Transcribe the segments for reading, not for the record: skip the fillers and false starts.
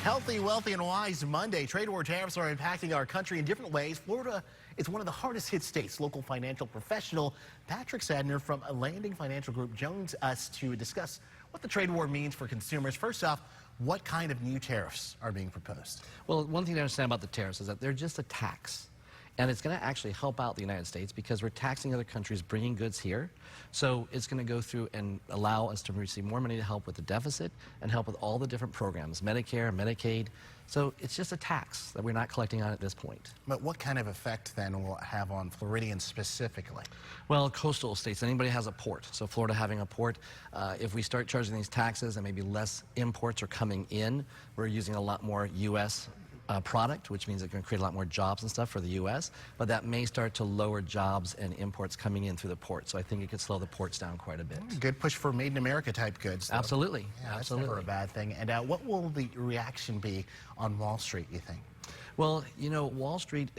Healthy, wealthy, and wise Monday. Trade war tariffs are impacting our country in different ways. Florida is one of the hardest hit states. Local financial professional Patrick Sandner from Landing Financial Group joins us to discuss what the trade war means for consumers. First off, what kind of new tariffs are being proposed? Well, one thing to understand about the tariffs is that they're just a tax. And it's going to actually help out the United States because we're taxing other countries bringing goods here. So it's going to go through and allow us to receive more money to help with the deficit and help with all the different programs, Medicare, Medicaid. So it's just a tax that we're not collecting on at this point. But what kind of effect then will it have on Floridians specifically? Well, coastal states, anybody has a port. So Florida having a port, if we start charging these taxes and maybe less imports are coming in, we're using a lot more U.S. Product, which means it can create a lot more jobs and stuff for the U.S., but that may start to lower jobs and imports coming in through the port. So I think it could slow the ports down quite a bit. Good push for Made in America type goods, though. Absolutely. Yeah, absolutely. That's never a bad thing. And what will the reaction be on Wall Street, you think? Well, you know, Wall Street,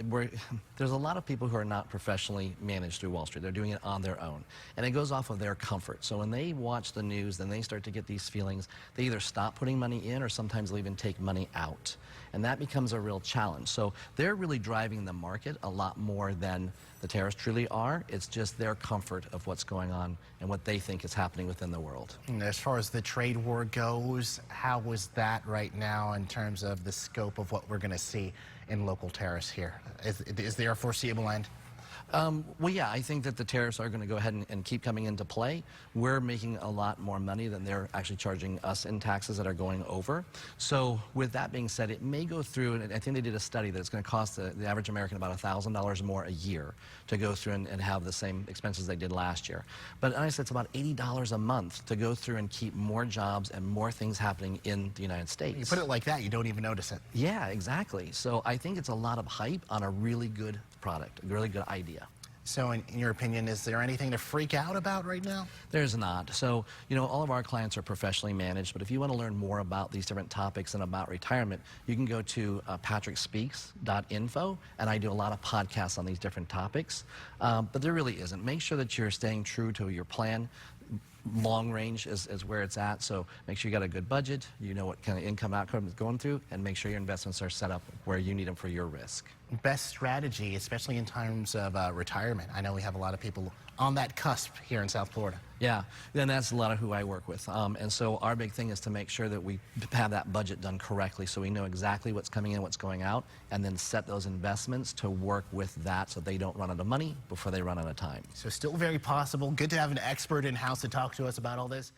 there's a lot of people who are not professionally managed through Wall Street. They're doing it on their own. And it goes off of their comfort. So when they watch the news, then they start to get these feelings. They either stop putting money in or sometimes they'll even take money out. And that becomes a real challenge. So they're really driving the market a lot more than the tariffs truly are. It's just their comfort of what's going on and what they think is happening within the world. And as far as the trade war goes, how is that right now in terms of the scope of what we're going to see in local tariffs here? Is there a foreseeable end? Well, yeah, I think that the tariffs are going to go ahead and keep coming into play. We're making a lot more money than they're actually charging us in taxes that are going over. So with that being said, it may go through, and I think they did a study that it's going to cost the average American about $1,000 more a year to go through and have the same expenses they did last year. But honestly, it's about $80 a month to go through and keep more jobs and more things happening in the United States. You put it like that, you don't even notice it. Yeah, exactly. So I think it's a lot of hype on a really good product, a really good idea. So in your opinion, is there anything to freak out about right now? There's not. So, you know, all of our clients are professionally managed, but if you want to learn more about these different topics and about retirement, you can go to @patrickspeaks.info, and I do a lot of podcasts on these different topics. But there really isn't. Make sure that you're staying true to your plan. Long range is where it's at, so make sure you got a good budget, you know what kind of income outcome is going through, and make sure your investments are set up where you need them for your risk. Best strategy, especially in times of retirement. I know we have a lot of people on that cusp here in South Florida. Yeah, and that's a lot of who I work with. And so our big thing is to make sure that we have that budget done correctly so we know exactly what's coming in, what's going out, and then set those investments to work with that so they don't run out of money before they run out of time. So still very possible. Good to have an expert in-house to talk to us about all this.